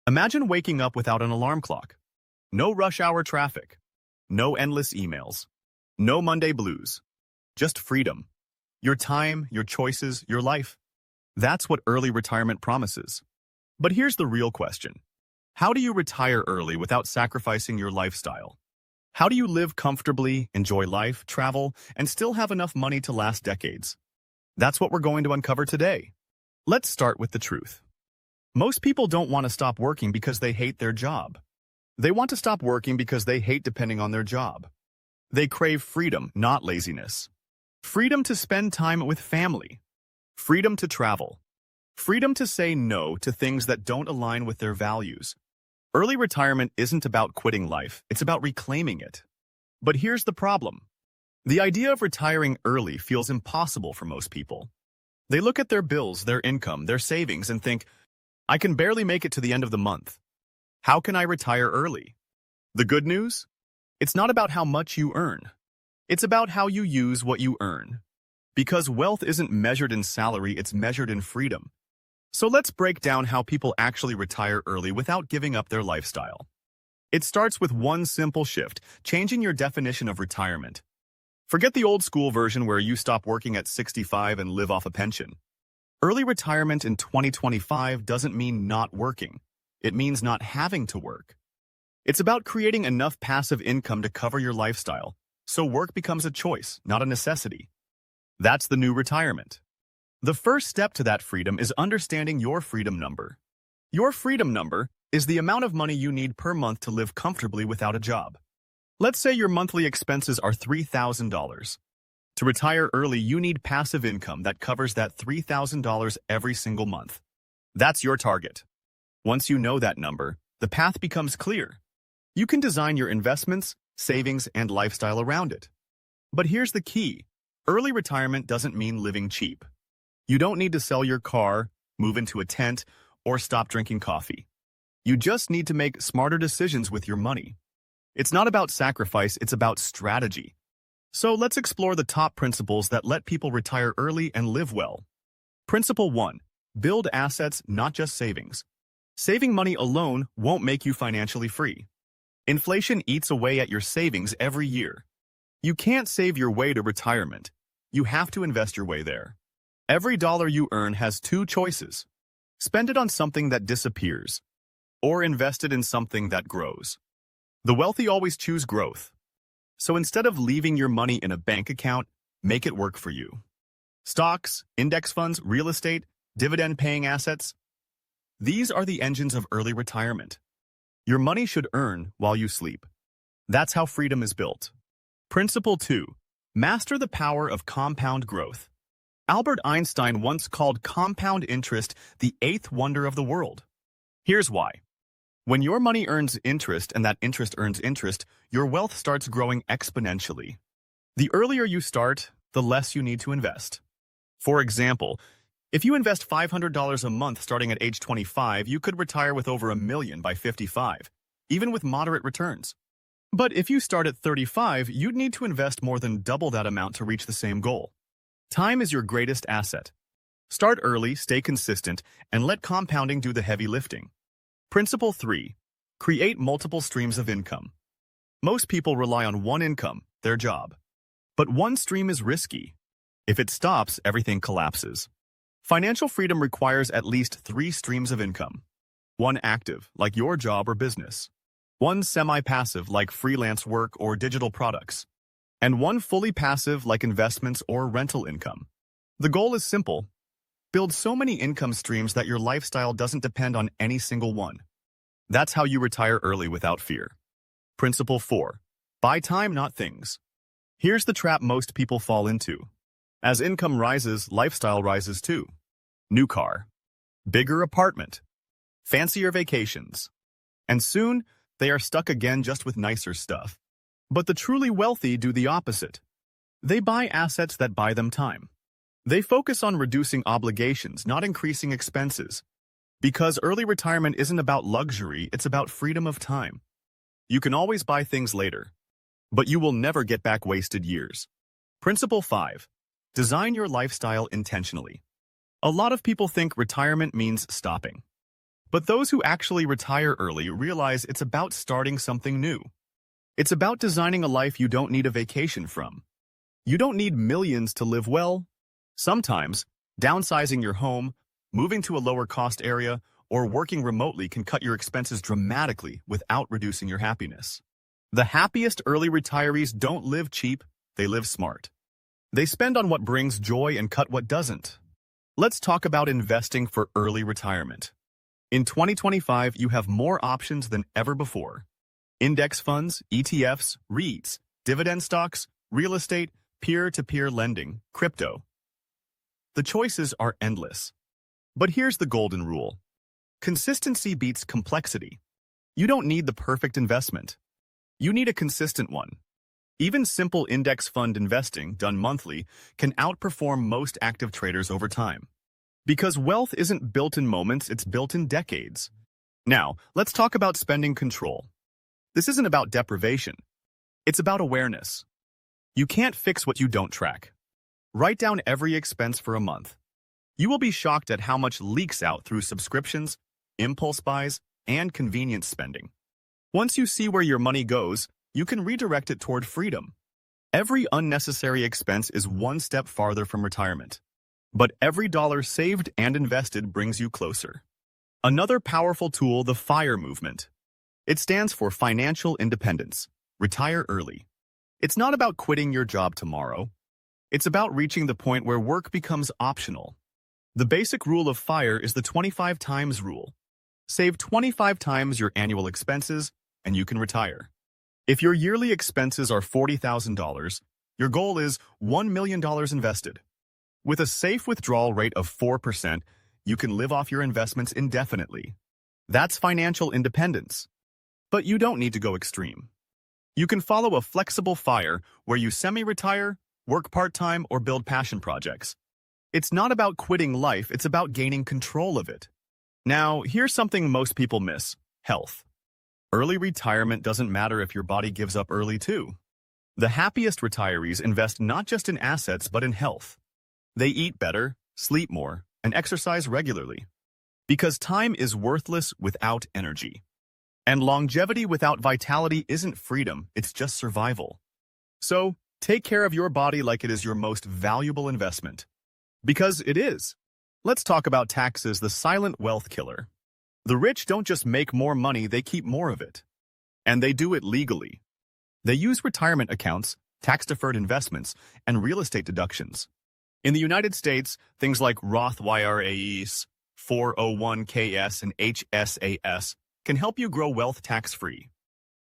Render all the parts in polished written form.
Imagine waking up without an alarm clock. No rush hour traffic. No endless emails. No Monday blues. Just freedom. Your time, your choices, your life. That's what early retirement promises. But here's the real question. How do you retire early without sacrificing your lifestyle? How do you live comfortably, enjoy life, travel, and still have enough money to last decades? That's what we're going to uncover today. Let's start with the truth. Most people don't want to stop working because they hate their job. They want to stop working because they hate depending on their job. They crave freedom, not laziness. Freedom to spend time with family. Freedom to travel. Freedom to say no to things that don't align with their values. Early retirement isn't about quitting life, it's about reclaiming it. But here's the problem. The idea of retiring early feels impossible for most people. They look at their bills, their income, their savings, and think, I can barely make it to the end of the month. How can I retire early? The good news? It's not about how much you earn. It's about how you use what you earn. Because wealth isn't measured in salary, it's measured in freedom. So let's break down how people actually retire early without giving up their lifestyle. It starts with one simple shift, changing your definition of retirement. Forget the old school version where you stop working at 65 and live off a pension. Early retirement in 2025 doesn't mean not working. It means not having to work. It's about creating enough passive income to cover your lifestyle, so work becomes a choice, not a necessity. That's the new retirement. The first step to that freedom is understanding your freedom number. Your freedom number is the amount of money you need per month to live comfortably without a job. Let's say your monthly expenses are $3,000. To retire early, you need passive income that covers that $3,000 every single month. That's your target. Once you know that number, the path becomes clear. You can design your investments, savings, and lifestyle around it. But here's the key. Early retirement doesn't mean living cheap. You don't need to sell your car, move into a tent, or stop drinking coffee. You just need to make smarter decisions with your money. It's not about sacrifice, it's about strategy. So let's explore the top principles that let people retire early and live well. Principle 1. Build assets, not just savings. Saving money alone won't make you financially free. Inflation eats away at your savings every year. You can't save your way to retirement. You have to invest your way there. Every dollar you earn has two choices. Spend it on something that disappears, or invest it in something that grows. The wealthy always choose growth. So instead of leaving your money in a bank account, make it work for you. Stocks, index funds, real estate, dividend-paying assets. These are the engines of early retirement. Your money should earn while you sleep. That's how freedom is built. Principle 2. Master the power of compound growth. Albert Einstein once called compound interest the eighth wonder of the world. Here's why. When your money earns interest and that interest earns interest, your wealth starts growing exponentially. The earlier you start, the less you need to invest. For example, if you invest $500 a month starting at age 25, you could retire with over $1 million by 55, even with moderate returns. But if you start at 35, you'd need to invest more than double that amount to reach the same goal. Time is your greatest asset. Start early, stay consistent, and let compounding do the heavy lifting. Principle 3. Create multiple streams of income. Most people rely on one income, their job. But one stream is risky. If it stops, everything collapses. Financial freedom requires at least 3 streams of income. One active, like your job or business. One semi-passive, like freelance work or digital products. And one fully passive, like investments or rental income. The goal is simple. Build so many income streams that your lifestyle doesn't depend on any single one. That's how you retire early without fear. Principle 4. Buy time, not things. Here's the trap most people fall into. As income rises, lifestyle rises too. New car. Bigger apartment. Fancier vacations. And soon, they are stuck again just with nicer stuff. But the truly wealthy do the opposite. They buy assets that buy them time. They focus on reducing obligations, not increasing expenses. Because early retirement isn't about luxury, it's about freedom of time. You can always buy things later, but you will never get back wasted years. Principle 5. Design your lifestyle intentionally. A lot of people think retirement means stopping. But those who actually retire early realize it's about starting something new. It's about designing a life you don't need a vacation from. You don't need millions to live well. Sometimes, downsizing your home, moving to a lower-cost area, or working remotely can cut your expenses dramatically without reducing your happiness. The happiest early retirees don't live cheap, they live smart. They spend on what brings joy and cut what doesn't. Let's talk about investing for early retirement. In 2025, you have more options than ever before. Index funds, ETFs, REITs, dividend stocks, real estate, peer-to-peer lending, crypto. The choices are endless. But here's the golden rule. Consistency beats complexity. You don't need the perfect investment. You need a consistent one. Even simple index fund investing, done monthly, can outperform most active traders over time. Because wealth isn't built in moments, it's built in decades. Now, let's talk about spending control. This isn't about deprivation. It's about awareness. You can't fix what you don't track. Write down every expense for a month. You will be shocked at how much leaks out through subscriptions, impulse buys, and convenience spending. Once you see where your money goes, you can redirect it toward freedom. Every unnecessary expense is one step farther from retirement. But every dollar saved and invested brings you closer. Another powerful tool, the FIRE movement. It stands for Financial Independence. Retire early. It's not about quitting your job tomorrow. It's about reaching the point where work becomes optional. The basic rule of FIRE is the 25 times rule. Save 25 times your annual expenses, and you can retire. If your yearly expenses are $40,000, your goal is $1 million invested. With a safe withdrawal rate of 4%, you can live off your investments indefinitely. That's financial independence. But you don't need to go extreme. You can follow a flexible FIRE where you semi-retire, work part-time, or build passion projects. It's not about quitting life, it's about gaining control of it. Now, here's something most people miss: health. Early retirement doesn't matter if your body gives up early too. The happiest retirees invest not just in assets but in health. They eat better, sleep more, and exercise regularly. Because time is worthless without energy. And longevity without vitality isn't freedom, it's just survival. So, take care of your body like it is your most valuable investment. Because it is. Let's talk about taxes, the silent wealth killer. The rich don't just make more money, they keep more of it. And they do it legally. They use retirement accounts, tax-deferred investments, and real estate deductions. In the United States, things like Roth IRAs, 401ks, and HSAs can help you grow wealth tax-free.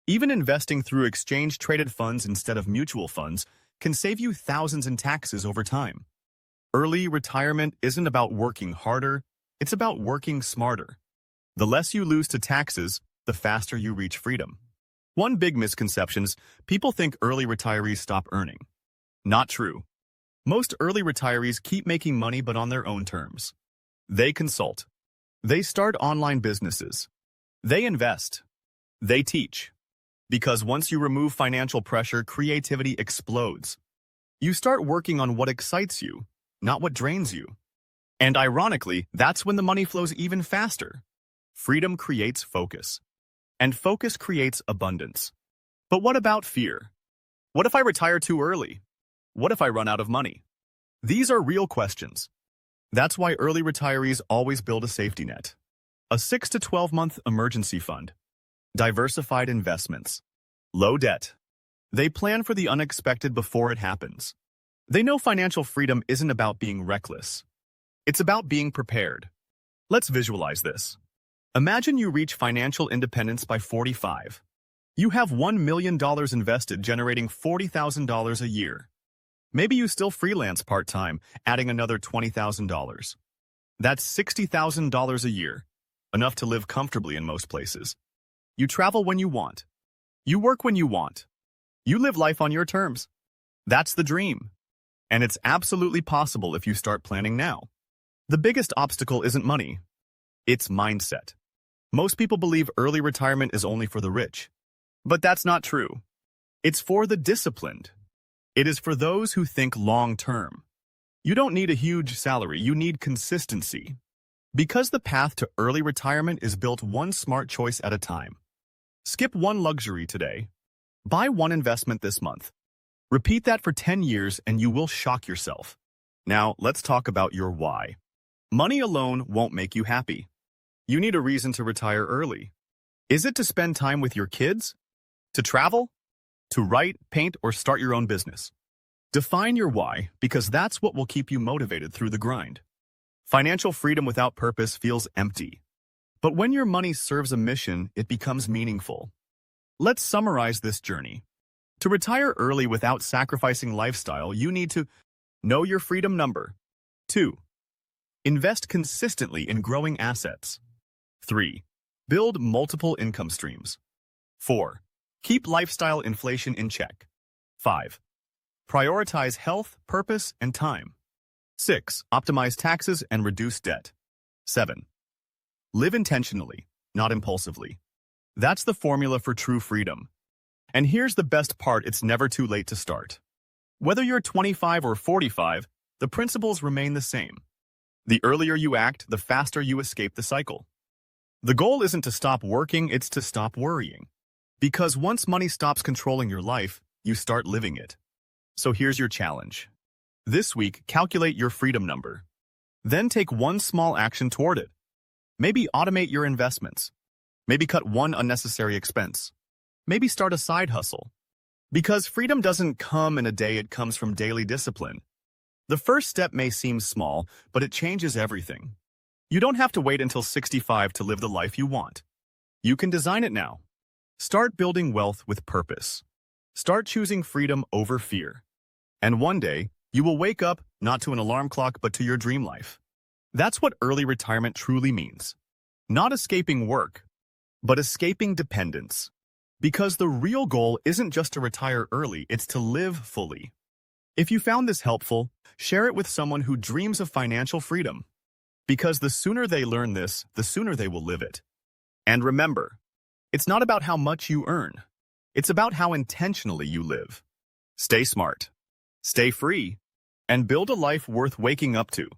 Even investing through exchange-traded funds instead of mutual funds can save you thousands in taxes over time. Early retirement isn't about working harder, it's about working smarter. The less you lose to taxes, the faster you reach freedom. One big misconception is people think early retirees stop earning. Not true. Most early retirees keep making money but on their own terms. They consult. They start online businesses. They invest. They teach. Because once you remove financial pressure, creativity explodes. You start working on what excites you, not what drains you. And ironically, that's when the money flows even faster. Freedom creates focus. And focus creates abundance. But what about fear? What if I retire too early? What if I run out of money? These are real questions. That's why early retirees always build a safety net. A 6 to 12-month emergency fund. Diversified investments. Low debt. They plan for the unexpected before it happens. They know financial freedom isn't about being reckless. It's about being prepared. Let's visualize this. Imagine you reach financial independence by 45. You have $1 million invested, generating $40,000 a year. Maybe you still freelance part-time, adding another $20,000. That's $60,000 a year, enough to live comfortably in most places. You travel when you want. You work when you want. You live life on your terms. That's the dream. And it's absolutely possible if you start planning now. The biggest obstacle isn't money. It's mindset. Most people believe early retirement is only for the rich. But that's not true. It's for the disciplined. It is for those who think long-term. You don't need a huge salary, you need consistency. Because the path to early retirement is built one smart choice at a time. Skip one luxury today. Buy one investment this month. Repeat that for 10 years and you will shock yourself. Now, let's talk about your why. Money alone won't make you happy. You need a reason to retire early. Is it to spend time with your kids? To travel? To write, paint, or start your own business? Define your why, because that's what will keep you motivated through the grind. Financial freedom without purpose feels empty. But when your money serves a mission, it becomes meaningful. Let's summarize this journey. To retire early without sacrificing lifestyle, you need to know your freedom number. 2. Invest consistently in growing assets. 3. Build multiple income streams. 4. Keep lifestyle inflation in check. 5. Prioritize health, purpose, and time. 6. Optimize taxes and reduce debt. 7. Live intentionally, not impulsively. That's the formula for true freedom. And here's the best part, it's never too late to start. Whether you're 25 or 45, the principles remain the same. The earlier you act, the faster you escape the cycle. The goal isn't to stop working, it's to stop worrying. Because once money stops controlling your life, you start living it. So here's your challenge. This week, calculate your freedom number. Then take one small action toward it. Maybe automate your investments. Maybe cut one unnecessary expense. Maybe start a side hustle. Because freedom doesn't come in a day, it comes from daily discipline. The first step may seem small, but it changes everything. You don't have to wait until 65 to live the life you want. You can design it now. Start building wealth with purpose. Start choosing freedom over fear. And one day, you will wake up not to an alarm clock, but to your dream life. That's what early retirement truly means. Not escaping work, but escaping dependence. Because the real goal isn't just to retire early, it's to live fully. If you found this helpful, share it with someone who dreams of financial freedom. Because the sooner they learn this, the sooner they will live it. And remember, it's not about how much you earn. It's about how intentionally you live. Stay smart, stay free, and build a life worth waking up to.